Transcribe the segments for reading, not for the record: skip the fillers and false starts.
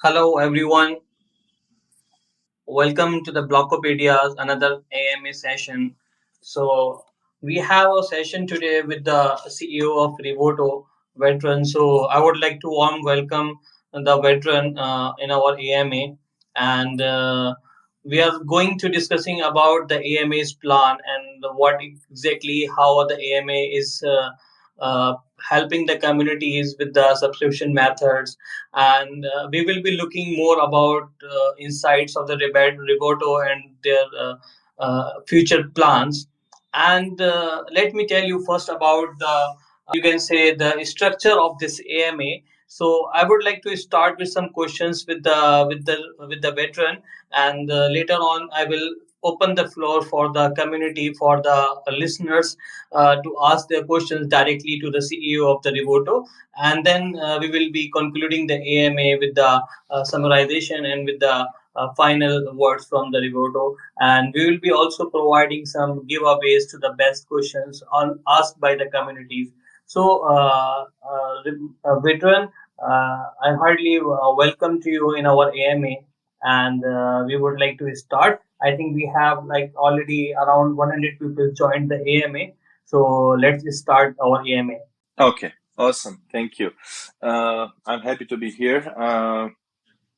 Hello everyone, welcome to the Blockopedia's another AMA session. So we have a session today with the CEO of Revuto veteran. So I would like to warm welcome the veteran in our AMA, and we are going to discussing about the AMA's plan and what exactly how the AMA is helping the communities with the subscription methods, and we will be looking more about insights of the Revuto and their future plans. And let me tell you first about the you can say the structure of this AMA. So I would like to start with some questions with the veteran, and later on I will open the floor for the community, for the listeners, to ask their questions directly to the CEO of the Revuto, and then we will be concluding the AMA with the summarization and with the final words from the Revuto, and we will be also providing some giveaways to the best questions asked by the communities. So, veteran, I heartily welcome to you in our AMA, and we would like to start. I think we have like already around 100 people joined the AMA, so let's start our AMA. Okay, awesome. Thank you. I'm happy to be here. Happy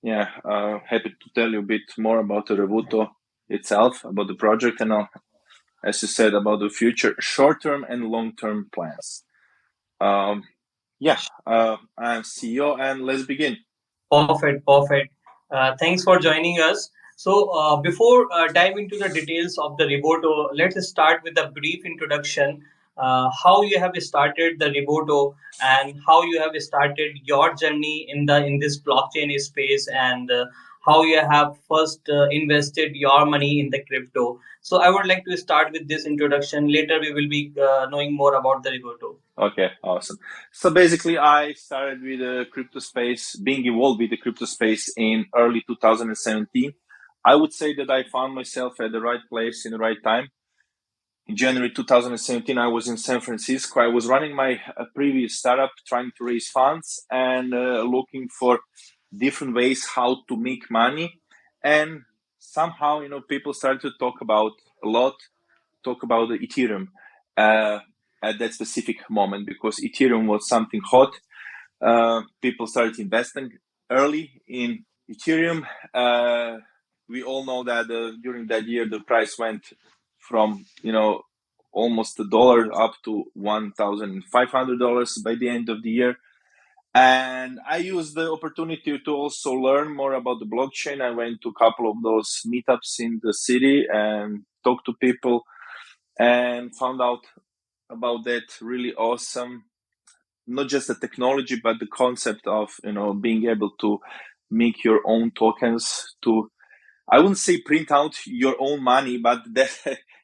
to tell you a bit more about the Revuto itself, about the project, and as you said, about the future short-term and long-term plans. Um, I'm CEO, and let's begin. Perfect, perfect. Thanks for joining us. So, before dive into the details of the Revuto, let's start with a brief introduction. How you have started the Revuto and how you have started your journey in this blockchain space, and how you have first invested your money in the crypto. So, I would like to start with this introduction. Later, we will be knowing more about the Revuto. Okay, awesome. So basically, I started with the crypto space, being involved with the crypto space in early 2017. I would say that I found myself at the right place in the right time. In January 2017, I was in San Francisco. I was running my previous startup, trying to raise funds and looking for different ways how to make money. And somehow, people started to talk about the Ethereum at that specific moment because Ethereum was something hot. People started investing early in Ethereum. We all know that during that year, the price went from almost $1 up to $1,500 by the end of the year. And I used the opportunity to also learn more about the blockchain. I went to a couple of those meetups in the city and talked to people and found out about that really awesome, not just the technology, but the concept of being able to make your own tokens to, I wouldn't say print out your own money, but that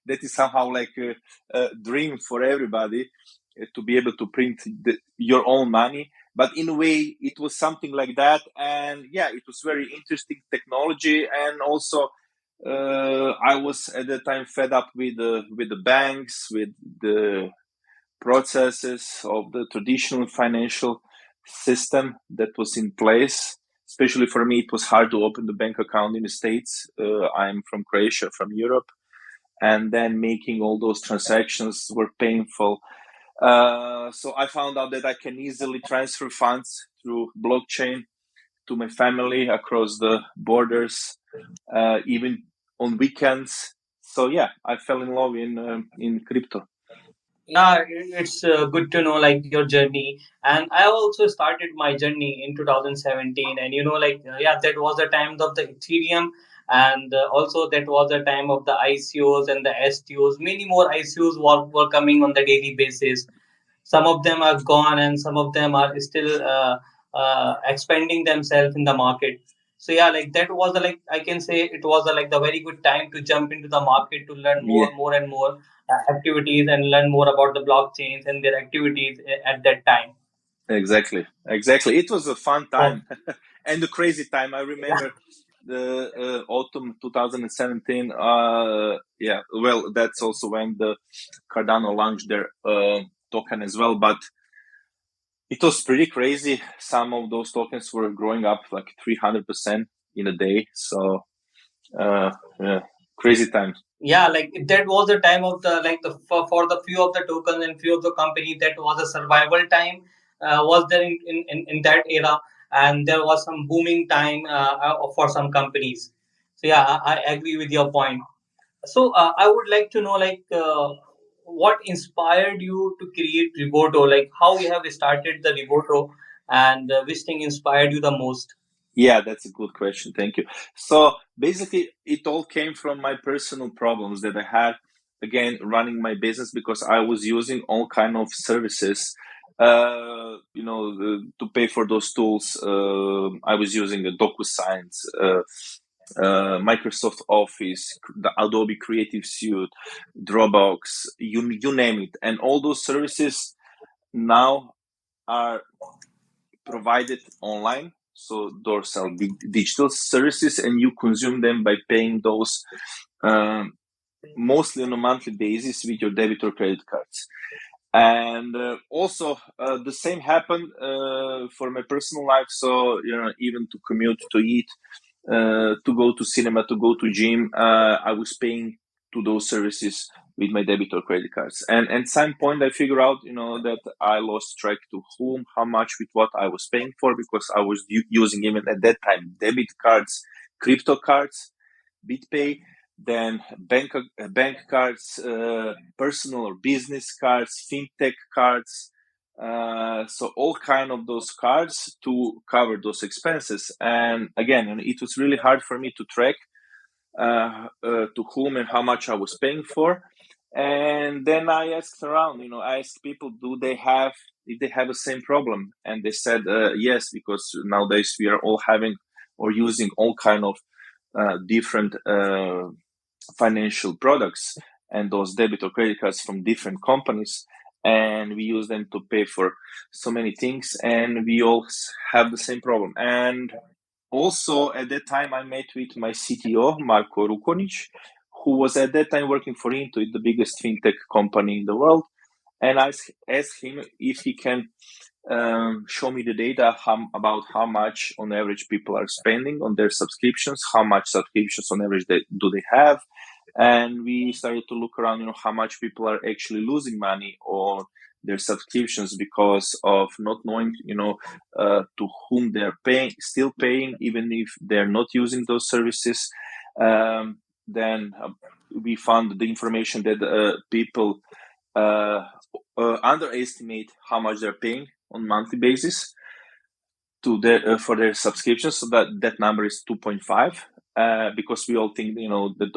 is somehow like a dream for everybody to be able to print your own money. But in a way, it was something like that, and yeah, it was very interesting technology. And also, I was at the time fed up with the banks, with the processes of the traditional financial system that was in place. Especially for me, it was hard to open the bank account in the States. I'm from Croatia, from Europe, and then making all those transactions were painful. So I found out that I can easily transfer funds through blockchain to my family across the borders, even on weekends. So yeah, I fell in love in crypto. Yeah, it's good to know like your journey, and I also started my journey in 2017, and yeah, that was the time of the Ethereum, and also that was the time of the ICOs and the STOs. Many more ICOs were coming on the daily basis. Some of them are gone, and some of them are still expanding themselves in the market. So yeah, like that was like I can say it was like the very good time to jump into the market to learn Yeah. more and more activities and learn more about the blockchains and their activities at that time. Exactly. It was a fun Oh, time and a crazy time. I yeah. remember the autumn 2017. Well, that's also when the Cardano launched their token as well. But It was pretty crazy. Some of those tokens were growing up like 300% in a day. So, yeah, crazy times. Yeah, like that was the time of the like the for the few of the tokens and few of the company, that was a survival time, was there in that era, and there was some booming time for some companies. So yeah, I agree with your point. So I would like to know, like, what inspired you to create Revuto? Like, how you have started the Revuto, and which thing inspired you the most? Yeah, that's a good question. Thank you. So basically, it all came from my personal problems that I had, again, running my business because I was using all kind of services, to pay for those tools. I was using a DocuSigns, Microsoft Office, the Adobe Creative Suite, Dropbox, you name it. And all those services now are provided online. So those are digital services, and you consume them by paying those um, mostly on a monthly basis with your debit or credit cards. And also, the same happened for my personal life. So even to commute, to eat, to go to cinema, to go to gym, I was paying to those services with my debit or credit cards. And at some point, I figured out, that I lost track to whom, how much, with what I was paying for, because I was using even at that time debit cards, crypto cards, BitPay, then bank cards, personal or business cards, fintech cards. So all kind of those cards to cover those expenses. And again, it was really hard for me to track to whom and how much I was paying for. And then I asked around, I asked people, if they have the same problem? And they said, yes, because nowadays we are all having or using all kind of different financial products and those debit or credit cards from different companies, and we use them to pay for so many things, and we all have the same problem. And also at that time I met with my CTO Marko Rukonic, who was at that time working for Intuit, the biggest fintech company in the world. And I asked him if he can show me the data about how much on average people are spending on their subscriptions, how much subscriptions on average do they have. And we started to look around, how much people are actually losing money on their subscriptions because of not knowing, to whom they're still paying, even if they're not using those services. Then we found the information that people underestimate how much they're paying on monthly basis to their for their subscriptions. So that number is 2.5. Because we all think, that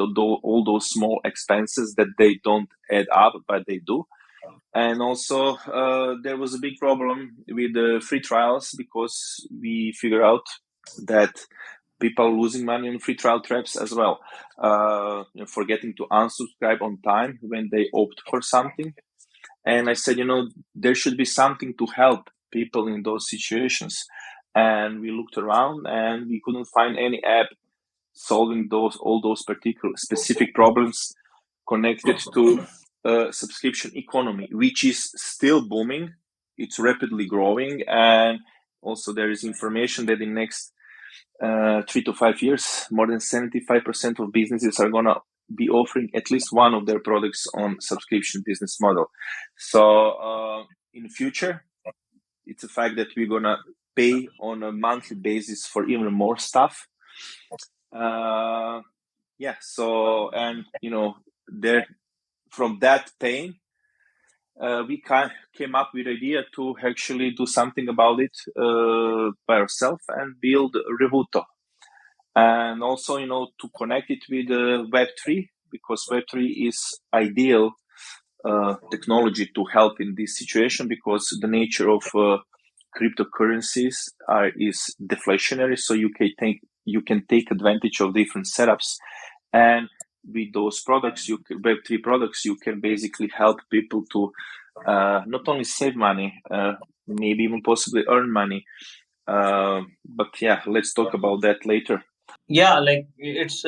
all those small expenses that they don't add up, but they do. And also, there was a big problem with the free trials because we figure out that people are losing money on free trial traps as well, forgetting to unsubscribe on time when they opt for something. And I said, there should be something to help people in those situations. And we looked around and we couldn't find any app solving all those particular specific problems connected to subscription economy, which is still booming. It's rapidly growing. And also there is information that in next 3 to 5 years, more than 75% of businesses are going to be offering at least one of their products on subscription business model. So in the future, it's a fact that we're going to pay on a monthly basis for even more stuff. Yeah. So, and there, from that pain, we came up with the idea to actually do something about it by ourselves and build Revuto. And also, to connect it with Web3, because Web3 is ideal technology to help in this situation, because the nature of cryptocurrencies is deflationary. So you can take advantage of different setups, and with those products, Web3 products, you can basically help people to not only save money, maybe even possibly earn money. But yeah, let's talk about that later. Yeah, like it's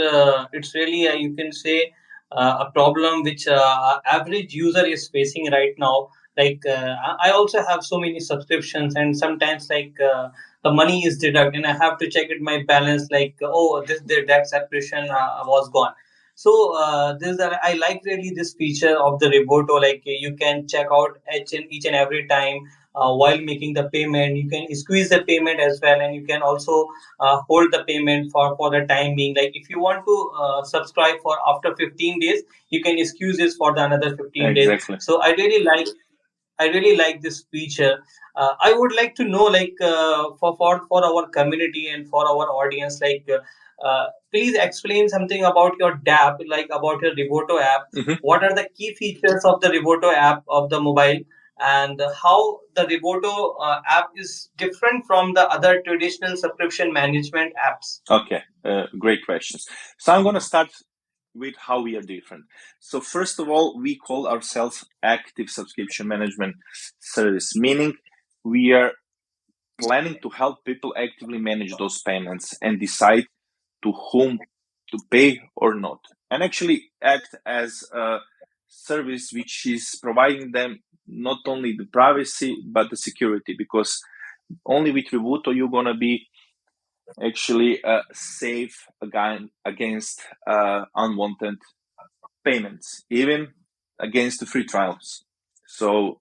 really, you can say, a problem which average user is facing right now, Like I also have so many subscriptions, and sometimes the money is deducted, and I have to check it my balance. Like oh, this that subscription was gone. So I like really this feature of the Revuto. Like you can check out each and every time while making the payment. You can squeeze the payment as well, and you can also hold the payment for the time being. Like if you want to subscribe for after 15 days, you can excuse this for the another 15 days. Exactly. So I really like this feature. I would like to know, like, for our community and for our audience, like, please explain something about your DApp, like about your Revuto app. Mhm. What are the key features of the Revuto app of the mobile, and how the Revuto app is different from the other traditional subscription management apps? Okay, great questions. So I'm going to start with how we are different. So first of all, we call ourselves active subscription management service, meaning we are planning to help people actively manage those payments and decide to whom to pay or not, and actually act as a service which is providing them not only the privacy but the security, because only with Revuto you're going to be actually safe against unwanted payments, even against the free trials. So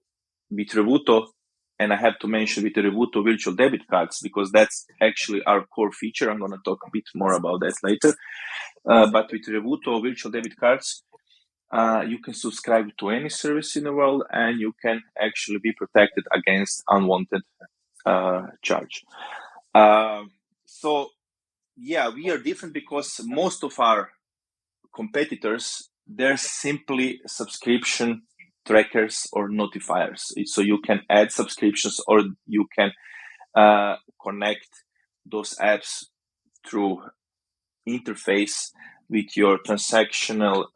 with Revuto, and I have to mention with the Revuto virtual debit cards, because that's actually our core feature. I'm going to talk a bit more about that later. But with Revuto virtual debit cards, you can subscribe to any service in the world, and you can actually be protected against unwanted charge. So yeah, we are different because most of our competitors, they're simply subscription trackers or notifiers. So you can add subscriptions, or you can connect those apps through interface with your transactional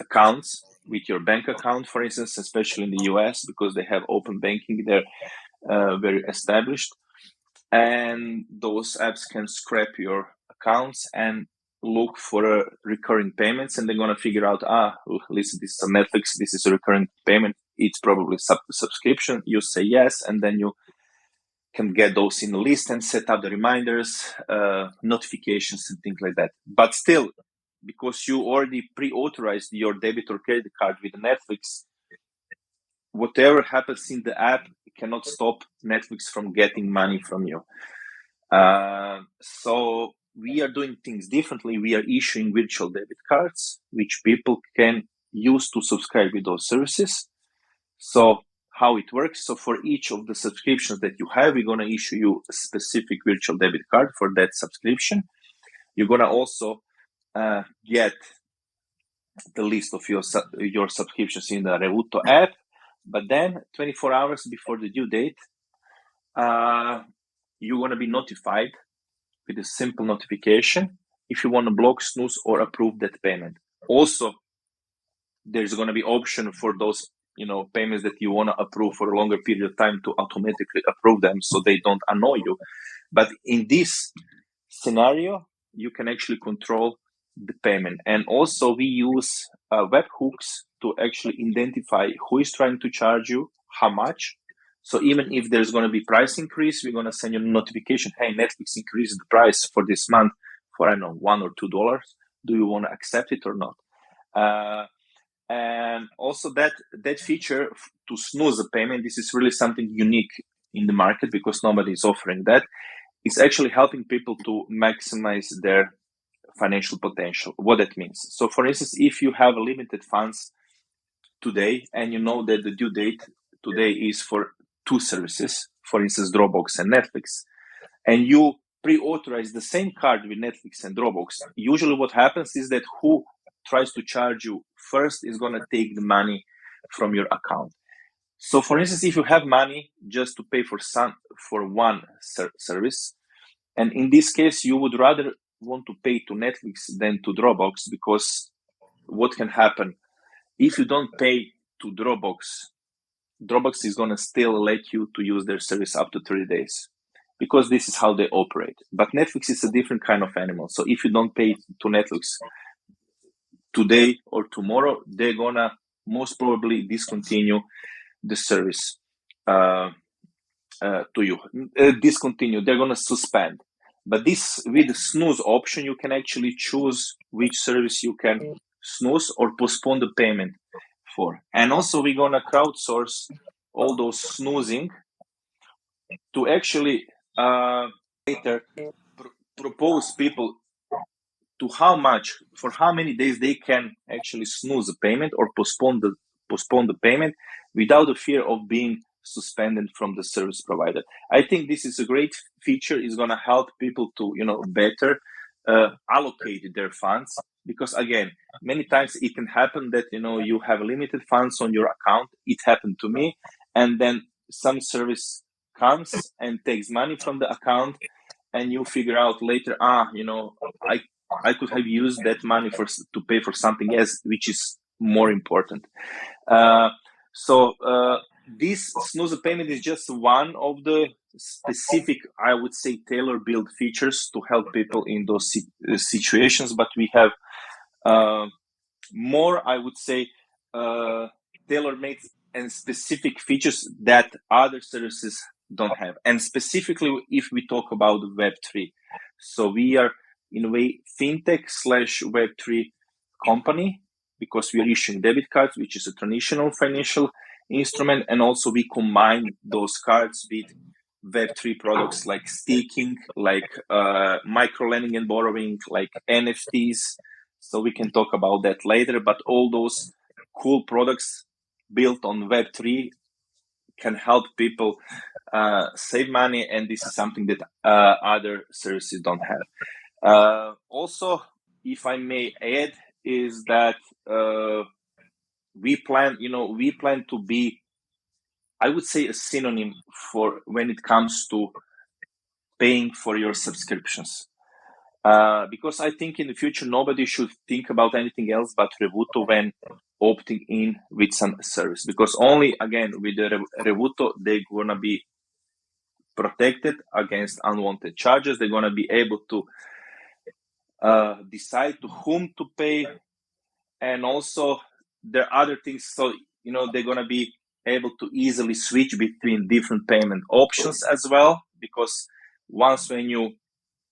accounts, with your bank account, for instance, especially in the US, because they have open banking, they're very established. And those apps can scrap your accounts and look for recurring payments, and they're going to figure out, listen, this is a Netflix, this is a recurring payment, it's probably subscription. You say yes, and then you can get those in the list and set up the reminders, notifications, and things like that. But still, because you already pre-authorized your debit or credit card with Netflix, whatever happens in the app cannot stop Netflix from getting money from you. So we are doing things differently. We are issuing virtual debit cards, which people can use to subscribe with those services. So how it works? So for each of the subscriptions that you have, we're going to issue you a specific virtual debit card for that subscription. You're going to also get the list of your subscriptions in the Revuto app. But then 24 hours before the due date, you're going to be notified with a simple notification if you want to block, snooze, or approve that payment. Also, there's going to be option for those payments that you want to approve for a longer period of time to automatically approve them so they don't annoy you. But in this scenario, you can actually control the payment. And also we use webhooks to actually identify who is trying to charge you, how much. So even if there's going to be price increase, we're going to send you a notification, hey, Netflix increased the price for this month for, I don't know, $1 or $2. Do you want to accept it or not? And also that feature to snooze a payment, this is really something unique in the market because nobody is offering that. It's actually helping people to maximize their financial potential. What that means. So for instance, if you have limited funds today and you know that the due date today is for two services, for instance, Dropbox and Netflix, and you pre-authorize the same card with Netflix and Dropbox, usually what happens is that who tries to charge you first is going to take the money from your account. So for instance, if you have money just to pay for one service, and in this case, you would rather want to pay to Netflix than to Dropbox, because what can happen if you don't pay to Dropbox is going to still let you to use their service up to 30 days because this is how they operate. But Netflix is a different kind of animal. So if you don't pay to Netflix today or tomorrow, they're going to most probably discontinue the service to you. Discontinue. They're gonna suspend. But this with the snooze option, you can actually choose which service you can snooze or postpone the payment for. And also, we're gonna crowdsource all those snoozing to actually later propose people to how much, for how many days they can actually snooze the payment or postpone the payment without the fear of being suspended from the service provider. I think this is a great feature. It's going to help people to better allocate their funds, because again, many times it can happen that you have limited funds on your account. It happened to me, and then some service comes and takes money from the account, and you figure out later, I could have used that money to pay for something else, which is more important. So this snooze payment is just one of the specific, I would say, tailor-built features to help people in those situations. But we have more, I would say, tailor-made and specific features that other services don't have. And specifically, if we talk about Web3, so we are in a way fintech/Web3 company, because we are issuing debit cards, which is a traditional financial instrument, and also we combine those cards with Web3 products like staking, like micro lending and borrowing, like NFTs. So we can talk about that later, but all those cool products built on Web3 can help people save money, and this is something that other services don't have. Also, if I may add, is that we plan to be, I would say, a synonym for when it comes to paying for your subscriptions. Because I think in the future, nobody should think about anything else but Revuto when opting in with some service. Because only, again, with the Revuto, they're going to be protected against unwanted charges. They're going to be able to decide to whom to pay. And also, there are other things. So, they're going to be able to easily switch between different payment options as well. Because once when you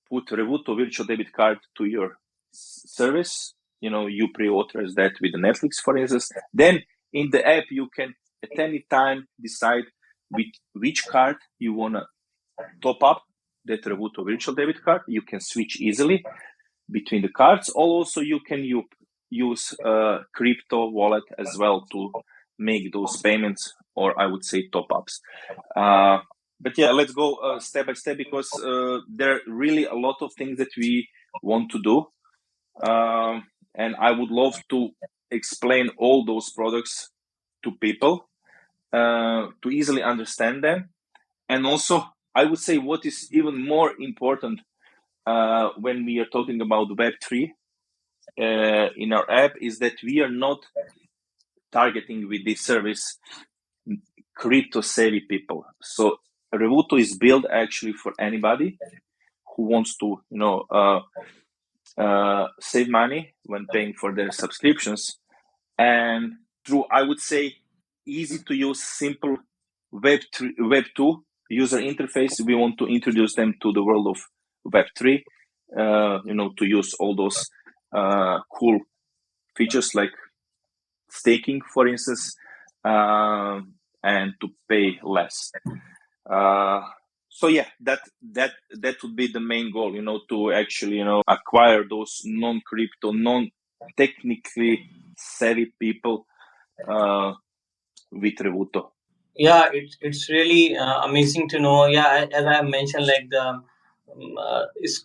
put Revuto virtual debit card to your service, you pre-authorize that with Netflix, for instance. Then in the app, you can at any time decide with which card you want to top up that Revuto virtual debit card. You can switch easily between the cards. Also, you can use crypto wallet as well to make those payments, or I would say top-ups. But yeah, let's go step by step, because there are really a lot of things that we want to do. And I would love to explain all those products to people to easily understand them. And also, I would say what is even more important when we are talking about Web3 in our app is that we are not targeting with this service crypto savvy people. So Revuto is built actually for anybody who wants to, save money when paying for their subscriptions. And through, I would say, easy to use, simple Web2 user interface, we want to introduce them to the world of Web3, to use all those cool features like staking, for instance, and to pay less. So yeah, that would be the main goal, to actually, acquire those non-crypto, non-technically savvy people with Revuto. Yeah, it's really amazing to know. Yeah, as I mentioned, like the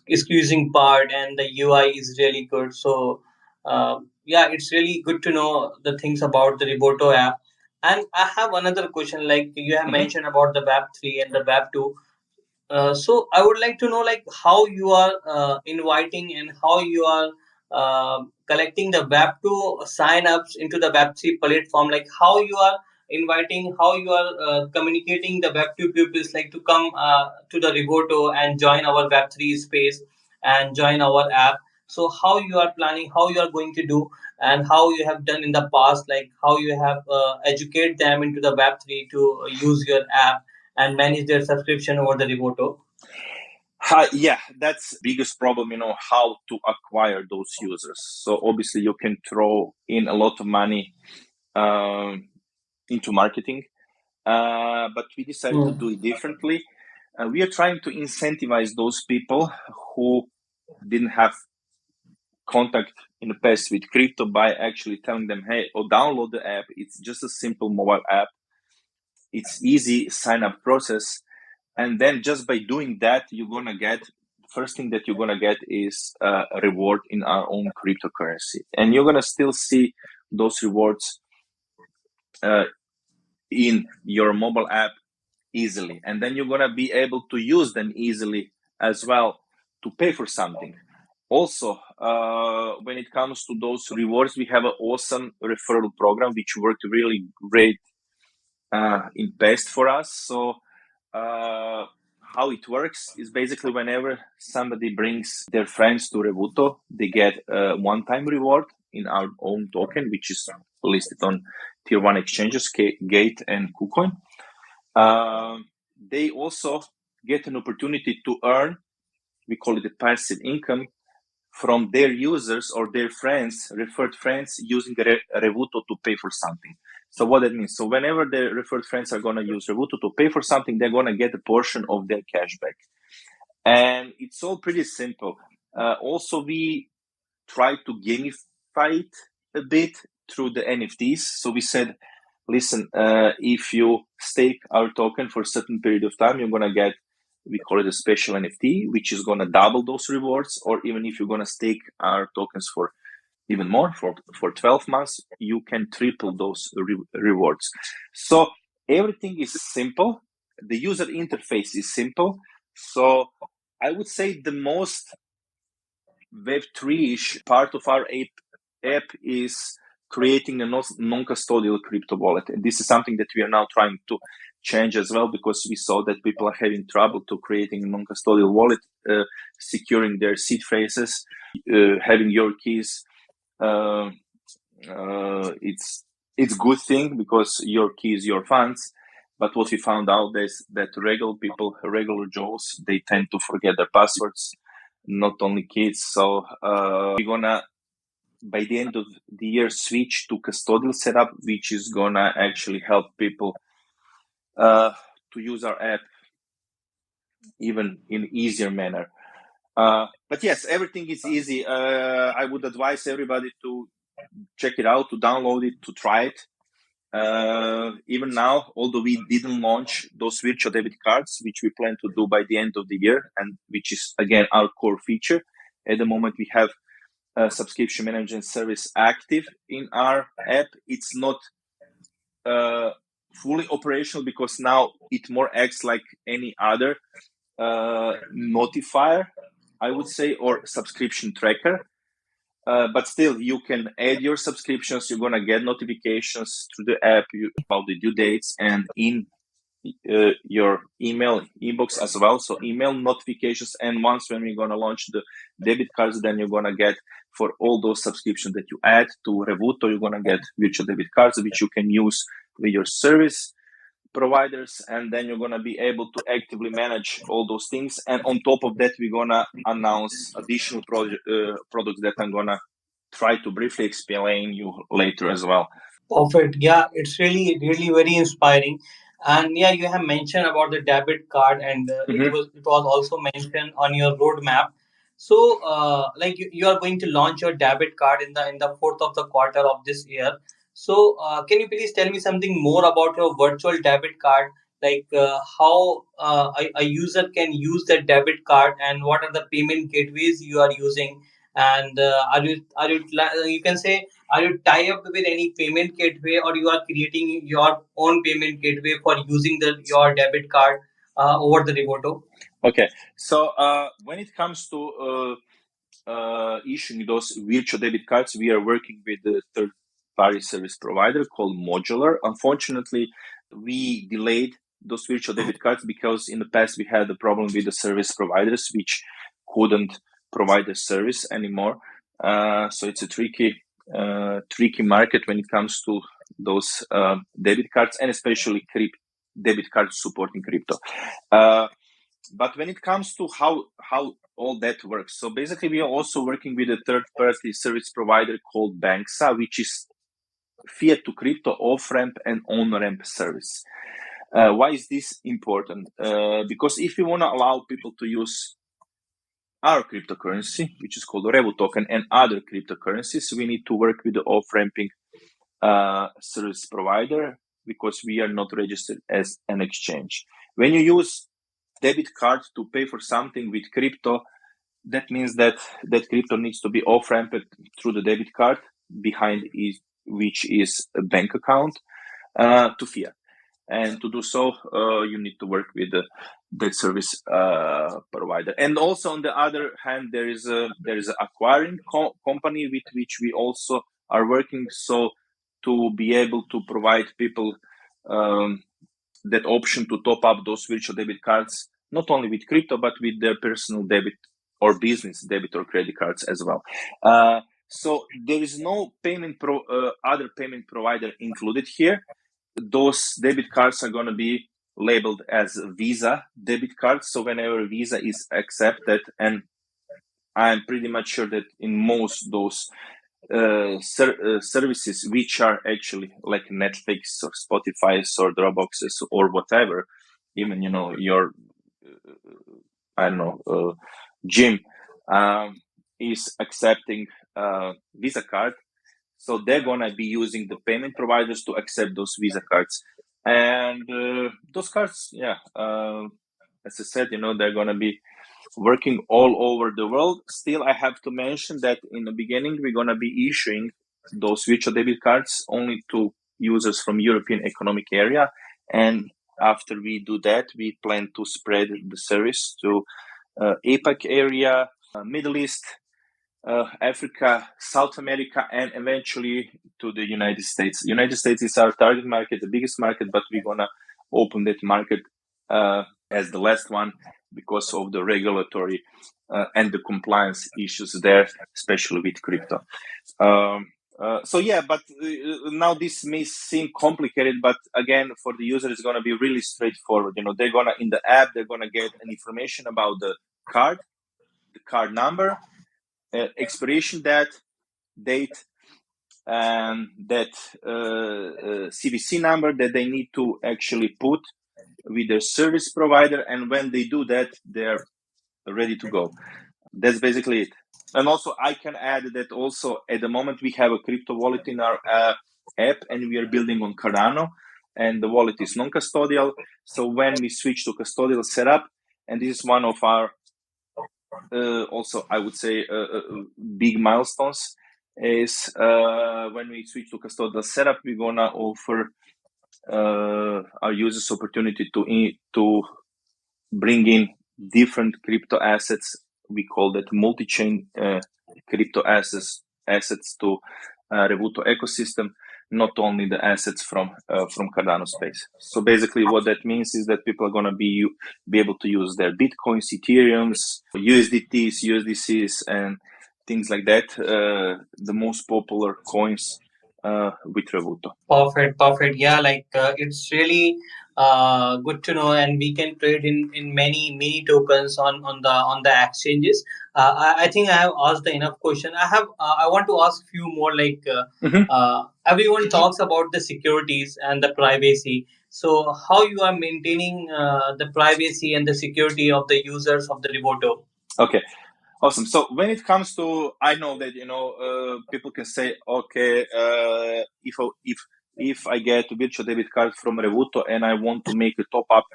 excusing part and the UI is really good. So yeah, it's really good to know the things about the Revuto app. And I have another question. Like you have mentioned about the Web3 and the Web2. So I would like to know like how you are inviting and how you are collecting the Web2 sign-ups into the Web3 platform. Like how you are inviting, how you are communicating the Web2 pupils like to come to the Revuto and join our Web3 space and join our app. So how you are planning, how you are going to do, and how you have done in the past, like how you have educate them into the Web3 to use your app and manage their subscription over the Revuto. Yeah, that's biggest problem, how to acquire those users. So obviously you can throw in a lot of money into marketing, but we decided to do it differently. We are trying to incentivize those people who didn't have contact in the past with crypto by actually telling them, hey, download the app. It's just a simple mobile app. It's easy sign up process. And then just by doing that, you're going to get, first thing that you're going to get is a reward in our own cryptocurrency. And you're going to still see those rewards in your mobile app easily. And then you're going to be able to use them easily as well to pay for something. Also, when it comes to those rewards, we have an awesome referral program which worked really great in past for us. So how it works is basically whenever somebody brings their friends to Revuto, they get a one-time reward in our own token, which is listed on tier 1 exchanges, Gate and KuCoin. They also get an opportunity to earn, we call it the passive income, from their users or their friends, referred friends, using Revuto to pay for something. So what that means? So whenever the referred friends are going to use Revuto to pay for something, they're going to get a portion of their cash back. And it's all pretty simple. Also, we try to gamify it a bit through the NFTs. So we said, listen, if you stake our token for a certain period of time, you're going to get, we call it a special NFT, which is going to double those rewards. Or even if you're going to stake our tokens for even more, for 12 months, you can triple those rewards. So everything is simple. The user interface is simple. So I would say the most Web3-ish part of our app is creating a non-custodial crypto wallet. And this is something that we are now trying to change as well, because we saw that people are having trouble to creating a non-custodial wallet, securing their seed phrases, having your keys. It's good thing because your key is your funds. But what we found out is that regular people, regular Joes, they tend to forget their passwords, not only kids. So we're gonna, by the end of the year, switch to custodial setup, which is gonna actually help people to use our app even in easier manner. But yes, everything is easy. I would advise everybody to check it out, to download it, to try it. Even now, although we didn't launch those virtual debit cards, which we plan to do by the end of the year, and which is again our core feature. At the moment, we have a subscription management service active in our app. It's not fully operational because now it more acts like any other notifier, I would say, or subscription tracker. But still, you can add your subscriptions. You're gonna get notifications through the app about the due dates and in your email inbox as well. So email notifications. And once when we're gonna launch the debit cards, then you're gonna get, for all those subscriptions that you add to Revuto, you're gonna get virtual debit cards, which you can use with your service providers, and then you're going to be able to actively manage all those things. And on top of that, we're going to announce additional products that I'm going to try to briefly explain you later as well. Perfect. Yeah, it's really very inspiring. And yeah, you have mentioned about the debit card, and it was also mentioned on your roadmap. So, like you are going to launch your debit card in the fourth of the quarter of this year. So, can you please tell me something more about your virtual debit card? Like how a user can use the debit card, and what are the payment gateways you are using? And you can say, are you tie up with any payment gateway, or you are creating your own payment gateway for using your debit card over the Revuto? Okay, so when it comes to issuing those virtual debit cards, we are working with a third-party service provider called Modular. Unfortunately, we delayed those virtual debit cards because in the past we had a problem with the service providers which couldn't provide a service anymore. So it's a tricky market when it comes to those debit cards, and especially debit cards supporting crypto. But when it comes to how all that works, so basically we are also working with a third-party service provider called Banksa, which is fiat to crypto off-ramp and on-ramp service. Why is this important? Because if you want to allow people to use our cryptocurrency, which is called Revuto token, and other cryptocurrencies, we need to work with the off-ramping service provider, because we are not registered as an exchange. When you use debit card to pay for something with crypto, that means that crypto needs to be off-ramped through the debit card, behind which is a bank account, to fiat. And to do so, you need to work with that service provider. And also, on the other hand, there is an acquiring company with which we also are working, so to be able to provide people that option to top up those virtual debit cards, not only with crypto, but with their personal debit or business debit or credit cards as well. So there is no other payment provider included here. Those debit cards are going to be labeled as Visa debit cards. So whenever Visa is accepted, and I'm pretty much sure that in most those services, which are actually like Netflix or Spotify or Dropboxes or whatever, even your gym is accepting Visa card, so they're gonna be using the payment providers to accept those Visa cards, and those cards, as I said, they're gonna be working all over the world. Still, I have to mention that in the beginning, we're going to be issuing those virtual debit cards only to users from European Economic Area. And after we do that, we plan to spread the service to APAC area, Middle East, Africa, South America, and eventually to the United States. The United States is our target market, the biggest market, but we're going to open that market as the last one, because of the regulatory and the compliance issues there, especially with crypto. But now this may seem complicated, but again, for the user, it's going to be really straightforward. They're going to, in the app, they're going to get an information about the card number, expiration date, and that CVC number that they need to actually put with their service provider, and when they do that, they're ready to go. That's basically it. And also, I can add that also at the moment we have a crypto wallet in our app, and we are building on Cardano, and the wallet is non-custodial. So when we switch to custodial setup, and this is one of our also, I would say, big milestones, is when we switch to custodial setup, we're gonna offer our users opportunity to bring in different crypto assets. We call that multi-chain crypto assets to Revuto ecosystem, not only the assets from Cardano space. So basically, what that means is that people are going to be able to use their Bitcoins, Ethereums, USDTs, USDCs, and things like that. The most popular coins with Revuto. Perfect. Yeah, it's really good to know, and we can trade in many mini tokens on the exchanges. I think I have asked the enough question. I want to ask few more. Everyone talks about the securities and the privacy. So how you are maintaining the privacy and the security of the users of the Revuto? Okay. Awesome. So when it comes to, I know that people can say, okay, if I get a virtual debit card from Revuto and I want to make a top up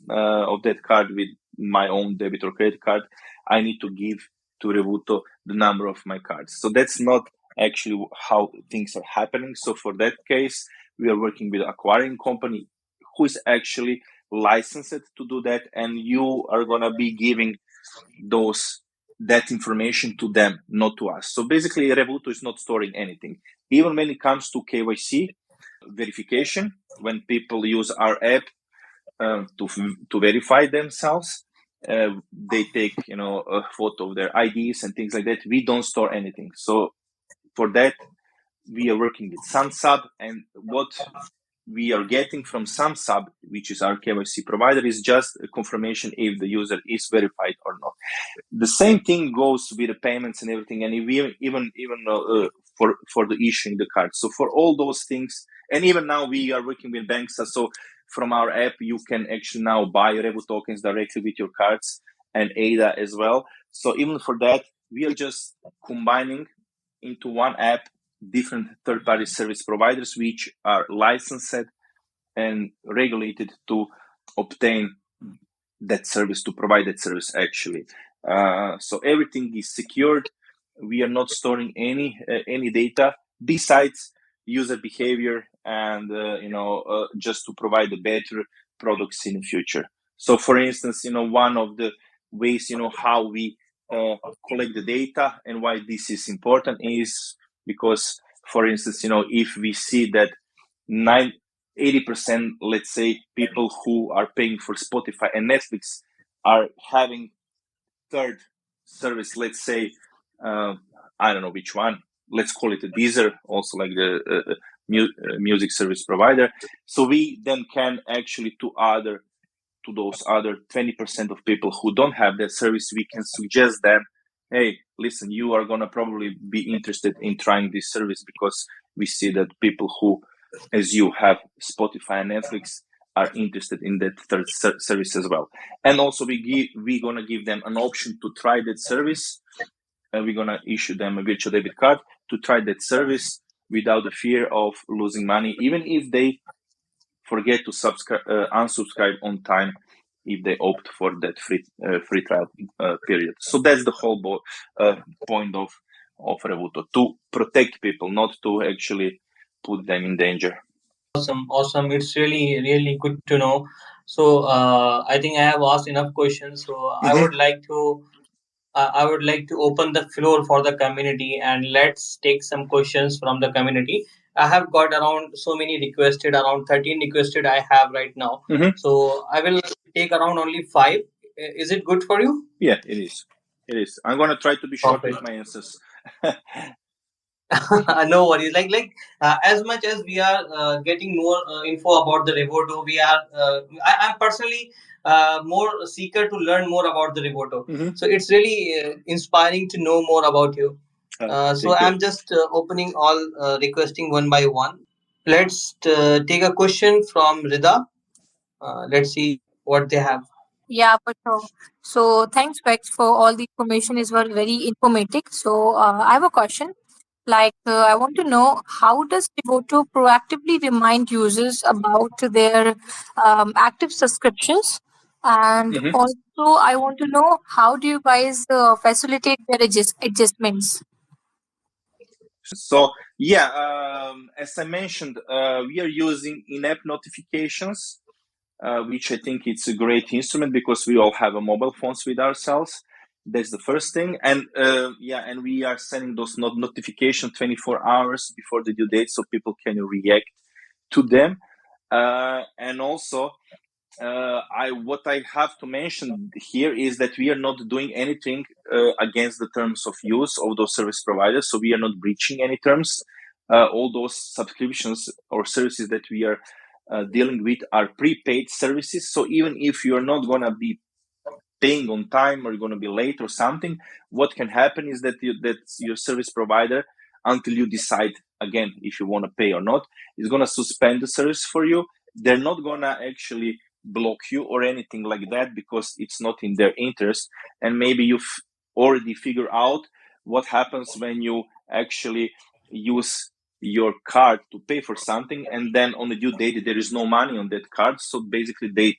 of that card with my own debit or credit card, I need to give to Revuto the number of my cards. So that's not actually how things are happening. So for that case, we are working with an acquiring company who is actually licensed to do that, and you are gonna be giving that information to them, not to us. So basically, Revuto is not storing anything. Even when it comes to KYC verification, when people use our app to verify themselves, they take a photo of their IDs and things like that. We don't store anything. So for that, we are working with SunSub, and what we are getting from SunSub, which is our KYC provider, is just a confirmation if the user is verified or not. The same thing goes with the payments and everything, and even for the issuing the card. So for all those things, and even now we are working with banks. So from our app, you can actually now buy Revu tokens directly with your cards, and ADA as well. So even for that, we are just combining into one app different third-party service providers which are licensed and regulated to obtain that service, to provide that service actually. So everything is secured. We are not storing any data besides user behavior and just to provide the better products in the future. So for instance, one of the ways how we collect the data and why this is important is because, for instance, if we see that 80%, let's say, people who are paying for Spotify and Netflix are having third service, let's say, I don't know which one, let's call it a Deezer, also like the music service provider. So we then can actually to those other 20% of people who don't have that service, we can suggest them, hey, listen, you are going to probably be interested in trying this service because we see that people who, as you, have Spotify and Netflix are interested in that third service as well. And also we're going to give them an option to try that service, and we're going to issue them a virtual debit card to try that service without the fear of losing money, even if they forget to unsubscribe on time if they opt for that free trial period. So that's the whole point of Revuto, to protect people, not to actually put them in danger. Awesome. It's really good to know. So I think I have asked enough questions. So I would like to open the floor for the community, and let's take some questions from the community. I have got around so many requested, around 13 requested I have right now. So I will take around only 5. Is it good for you? Yeah, it is. It is. I'm going to try to be short with my answers. No worries. As much as we are getting more info about the Revuto, I'm personally more seeker to learn more about the Revuto. So it's really inspiring to know more about you. So I'm just opening all, requesting one by one. Let's take a question from Rida. Let's see what they have. Yeah, for sure. So thanks, Vex, for all the information. Is were very informative. So I have a question. I want to know, how does Devoto proactively remind users about their active subscriptions? And also, I want to know, how do you guys facilitate their adjustments? So yeah, as I mentioned, we are using in-app notifications, which I think it's a great instrument because we all have a mobile phones with ourselves. That's the first thing, and and we are sending those notifications 24 hours before the due date, so people can react to them. And also, what I have to mention here is that we are not doing anything against the terms of use of those service providers. So we are not breaching any terms. All those subscriptions or services that we are dealing with are prepaid services. So even if you're not going to be paying on time or you're going to be late or something, what can happen is that your service provider, until you decide again if you want to pay or not, is going to suspend the service for you. They're not going to actually block you or anything like that because it's not in their interest. And maybe you've already figured out what happens when you actually use your card to pay for something, and then on the due date there is no money on that card. So basically they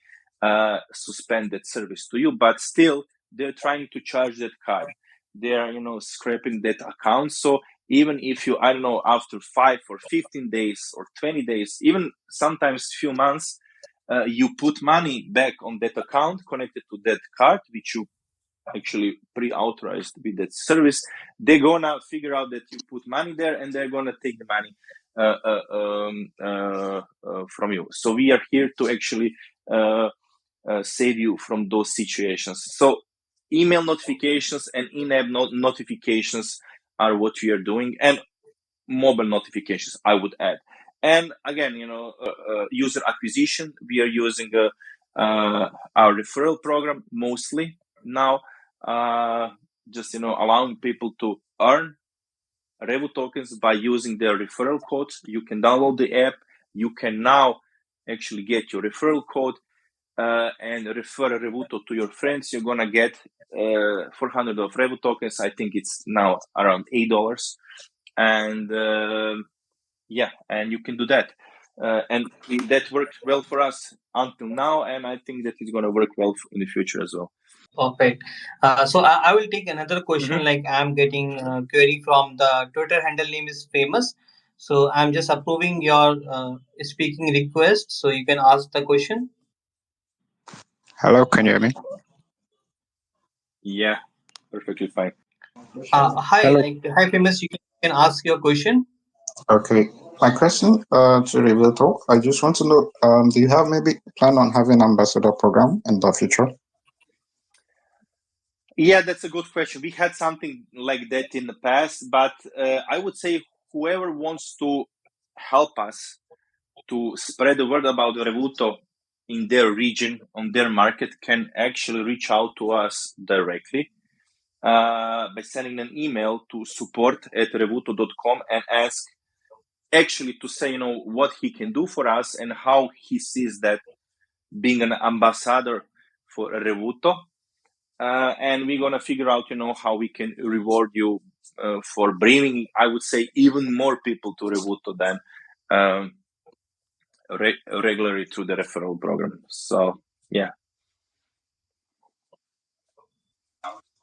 suspend that service to you, but still they're trying to charge that card. They are scraping that account. So even if you, I don't know, after 5 or 15 days or 20 days, even sometimes few months, you put money back on that account connected to that card, which you actually pre-authorized with that service, they're gonna figure out that you put money there, and they're gonna take the money from you. So we are here to actually save you from those situations. So email notifications and in-app notifications are what we are doing, and mobile notifications, I would add. And again, user acquisition, we are using our referral program mostly now, just allowing people to earn Revu tokens by using their referral codes. You can download the app. You can now actually get your referral code and refer Revuto to your friends. You're gonna get 400 of Revu tokens. I think it's now around $8, and and you can do that. And that worked well for us until now, and I think that it's gonna work well in the future as well. Perfect. So I will take another question. Like I'm getting a query from the Twitter handle name is famous. So I'm just approving your speaking request. So you can ask the question. Hello, can you hear me? Yeah, perfectly fine. Hi, Hello. hi famous. You can ask your question. Okay. My question to Revuto, I just want to know, do you have maybe plan on having ambassador program in the future? Yeah, that's a good question. We had something like that in the past, but I would say whoever wants to help us to spread the word about Revuto in their region, on their market, can actually reach out to us directly by sending an email to support@revuto.com and ask actually to say, what he can do for us and how he sees that being an ambassador for Revuto. And we're going to figure out, how we can reward you for bringing, I would say, even more people to Revuto than regularly through the referral program. So, yeah.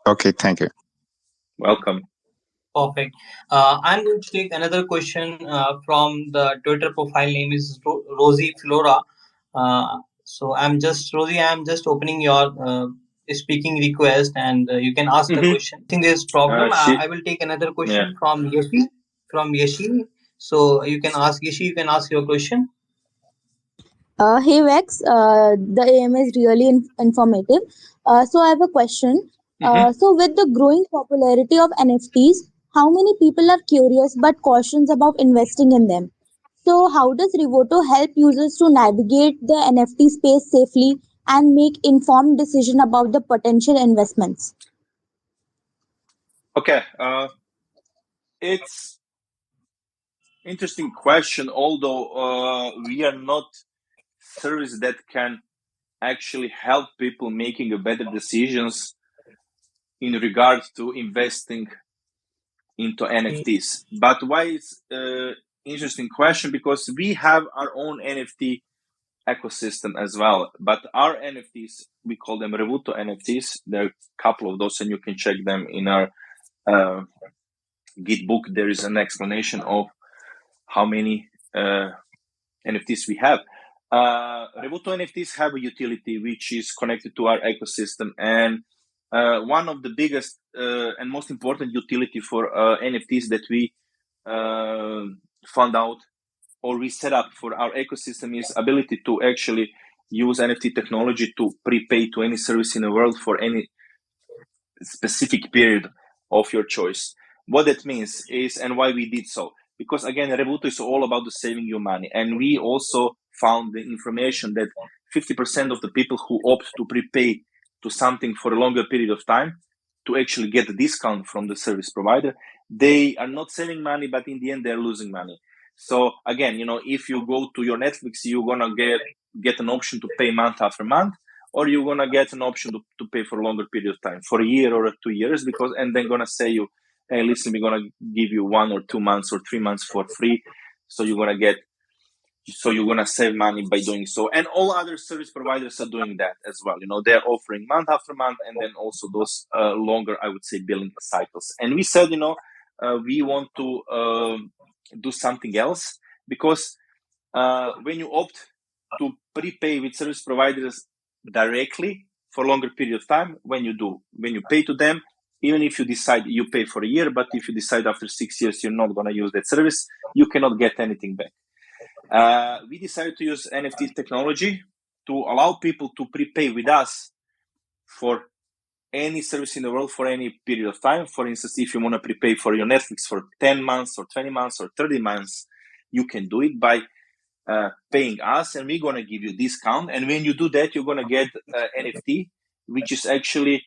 Okay, thank you. Welcome. Perfect. I'm going to take another question from the Twitter profile name is Rosie Flora. So I'm just opening your speaking request, and you can ask the question. I think there's problem. I will take another question from Yeshi. So you can ask Yeshi. You can ask your question. Hey Vex, the AM is really informative. So I have a question. So with the growing popularity of NFTs, how many people are curious but cautious about investing in them? So how does Revuto help users to navigate the NFT space safely and make informed decision about the potential investments? Okay, it's interesting question. Although we are not service that can actually help people making a better decisions in regards to investing into NFTs. But why it's interesting question? Because we have our own NFT ecosystem as well. But our NFTs, we call them Revuto NFTs. There are a couple of those, and you can check them in our Git book. There is an explanation of how many NFTs we have. Revuto NFTs have a utility which is connected to our ecosystem, and one of the biggest and most important utility for NFTs that we found out or we set up for our ecosystem is ability to actually use NFT technology to prepay to any service in the world for any specific period of your choice. What that means is, and why we did so, because again, Revuto is all about the saving you money, and we also found the information that 50% of the people who opt to prepay to something for a longer period of time to actually get a discount from the service provider, they are not saving money, but in the end they're losing money. So again, if you go to your Netflix, you're gonna get an option to pay month after month, or you're gonna get an option to pay for a longer period of time, for a year or 2 years, and then gonna say you, hey, listen, we're gonna give you 1 or 2 months or 3 months for free, so you're gonna save money by doing so. And all other service providers are doing that as well. They're offering month after month, and then also those longer, I would say, billing cycles. And we said, we want to do something else, because when you opt to prepay with service providers directly for a longer period of time, when you pay to them, even if you decide you pay for a year, but if you decide after 6 years you're not going to use that service, you cannot get anything back. We decided to use NFT technology to allow people to prepay with us for any service in the world for any period of time. For instance, if you want to prepay for your Netflix for 10 months or 20 months or 30 months, you can do it by paying us, and we're going to give you a discount. And when you do that, you're going to get NFT, which is actually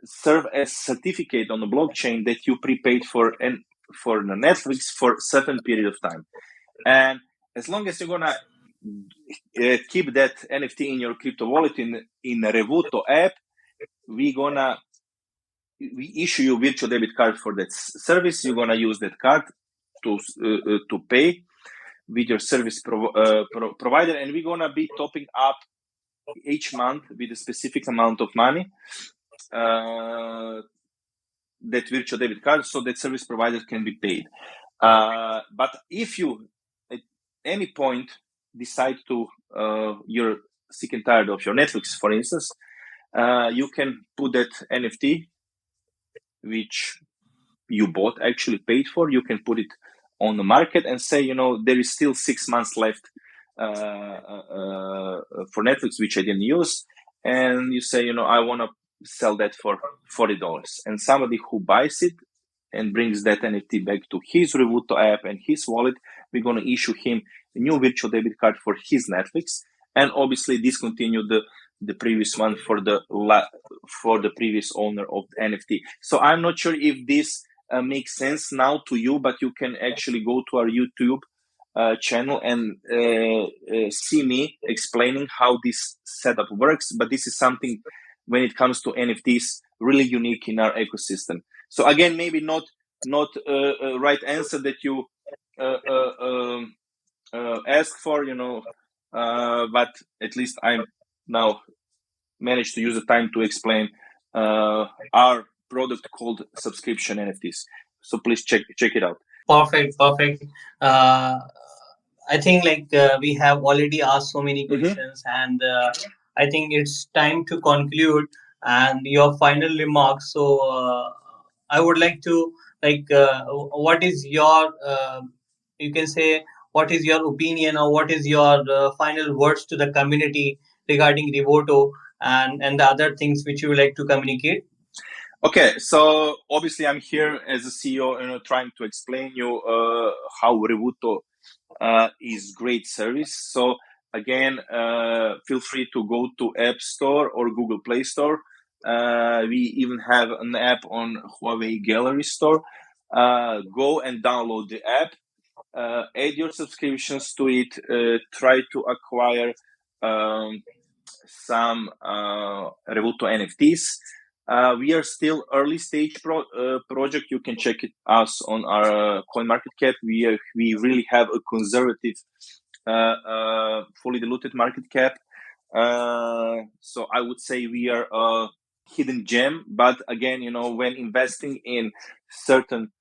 serve as certificate on the blockchain that you prepaid for the Netflix for a certain period of time. And as long as you're going to keep that NFT in your crypto wallet in the Revuto app, we issue you virtual debit card for that service. You're going to use that card to pay with your service provider, and we're going to be topping up each month with a specific amount of money, that virtual debit card, so that service provider can be paid. But if you at any point decide to you're sick and tired of your Netflix, for instance, you can put that NFT, which you bought, actually paid for, you can put it on the market and say, there is still 6 months left for Netflix, which I didn't use. And you say, I want to sell that for $40. And somebody who buys it and brings that NFT back to his Revuto app and his wallet, we're going to issue him a new virtual debit card for his Netflix, and obviously discontinue the previous one for the previous owner of the NFT. So I'm not sure if this makes sense now to you, but you can actually go to our YouTube channel and see me explaining how this setup works. But this is something, when it comes to NFTs, really unique in our ecosystem. So again, maybe not a right answer that you ask for, but at least I'm now managed to use the time to explain our product called subscription NFTs. So please check it out. Perfect. I think we have already asked so many questions, and I think it's time to conclude and your final remarks. So I would like to what is your you can say, what is your opinion, or what is your final words to the community regarding Revuto and the other things which you would like to communicate? Okay, so obviously I'm here as a CEO, trying to explain you how Revuto is great service. So again, feel free to go to App Store or Google Play Store. We even have an app on Huawei Gallery Store. Go and download the app. Add your subscriptions to it. Try to acquire some Revuto NFTs. We are still early stage project. You can check us on our CoinMarketCap. We really have a conservative, fully diluted market cap. So I would say we are a hidden gem. But again, when investing in certain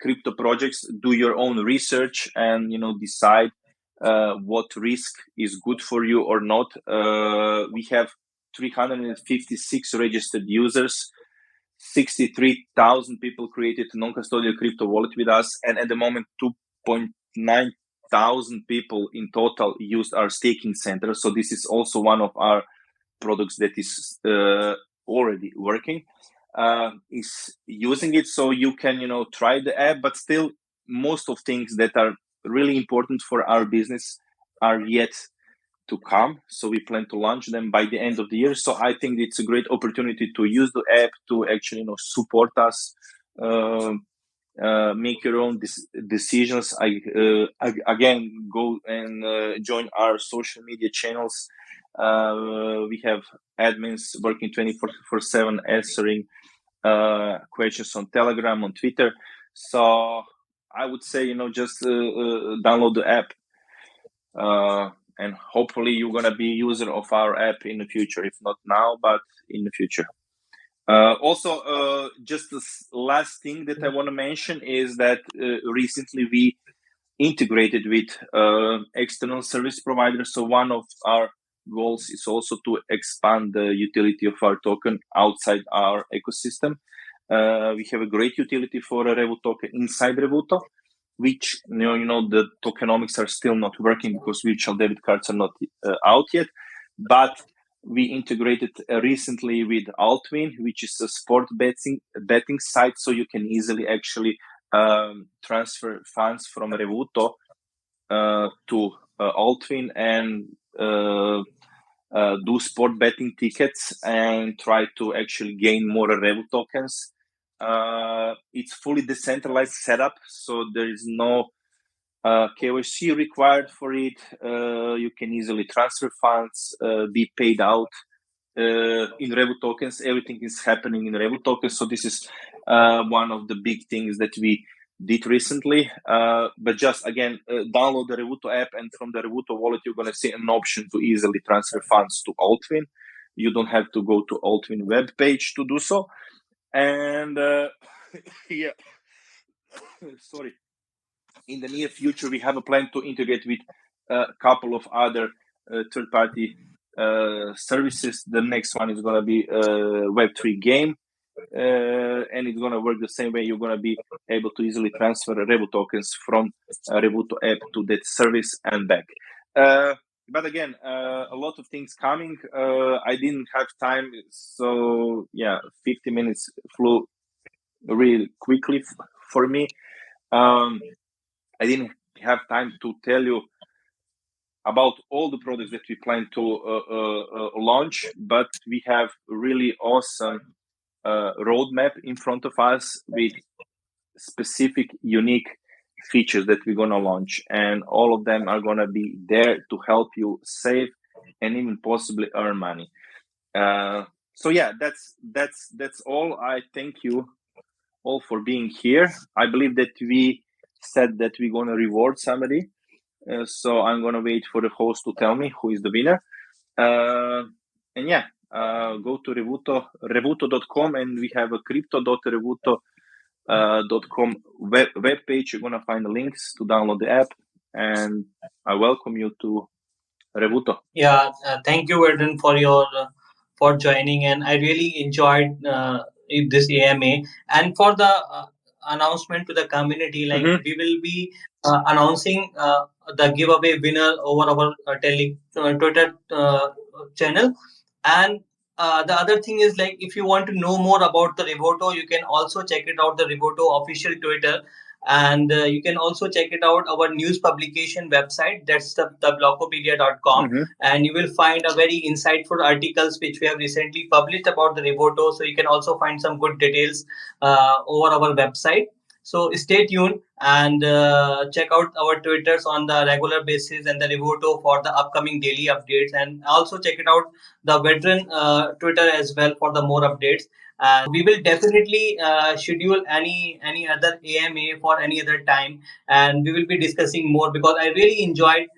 crypto projects, do your own research and decide what risk is good for you or not. We have 356 registered users, 63,000 people created a non-custodial crypto wallet with us, and at the moment 2.9 thousand people in total used our staking center. So this is also one of our products that is already working, is using it. So you can try the app, but still most of things that are really important for our business are yet to come. So we plan to launch them by the end of the year. So I think it's a great opportunity to use the app to actually support us, make your own decisions. Again, go and join our social media channels. We have admins working 24/7 answering questions on Telegram, on Twitter. So I would say just download the app, and hopefully you're gonna be a user of our app in the future. If not now, but in the future. Also, just the last thing that I want to mention is that recently we integrated with external service providers. So one of our goals is also to expand the utility of our token outside our ecosystem. We have a great utility for a Revuto token inside Revuto. which the tokenomics are still not working because virtual debit cards are not out yet. But we integrated recently with Altwin, which is a sport betting site, so you can easily actually transfer funds from Revuto to Altwin and do sport betting tickets and try to actually gain more Revu tokens. It's fully decentralized setup, so there is no KYC required for it. You can easily transfer funds, be paid out in Revu tokens. Everything is happening in Revu tokens. So this is one of the big things that we did recently. But just again, download the Revuto app, and from the Revuto wallet, you're going to see an option to easily transfer funds to Altwin. You don't have to go to Altwin web page to do so. And yeah, sorry. In the near future, we have a plan to integrate with a couple of other third-party services. The next one is going to be Web3 game, and it's going to work the same way. You're going to be able to easily transfer Revu tokens from Revuto app to that service and back. But again, a lot of things coming. I didn't have time, so yeah, 50 minutes flew really quickly for me. I didn't have time to tell you about all the products that we plan to launch, but we have really awesome roadmap in front of us with specific, unique features that we're going to launch, and all of them are going to be there to help you save and even possibly earn money. So yeah, that's all. I thank you all for being here. I believe that we said that we're going to reward somebody. So I'm going to wait for the host to tell me who is the winner. And yeah, go to revuto.com, and we have a crypto.revuto.com web page. You're going to find the links to download the app, and I welcome you to Revuto. Yeah, thank you, Vedran, for joining, and I really enjoyed this AMA. And for the announcement to the community, like we will be announcing the giveaway winner over our Twitter channel. And the other thing is, like, if you want to know more about the Revuto, you can also check it out, the Revuto official Twitter. And you can also check it out our news publication website, that's TheBlockopedia.com. And you will find a very insightful articles which we have recently published about the Revuto, so you can also find some good details over our website. So stay tuned and check out our Twitters on the regular basis and the Revuto for the upcoming daily updates, and also check it out the Veteran Twitter as well for the more updates. And we will definitely schedule any other AMA for any other time, and we will be discussing more, because I really enjoyed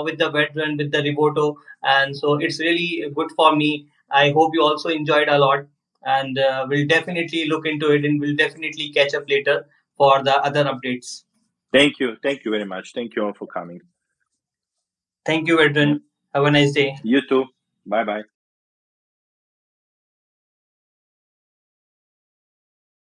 with the Veteran, with the Revuto, and so it's really good for me. I hope you also enjoyed a lot, and we'll definitely look into it, and we'll definitely catch up later for the other updates. Thank you very much. Thank you all for coming. Thank you, Vedran. Have a nice day. You too. Bye bye.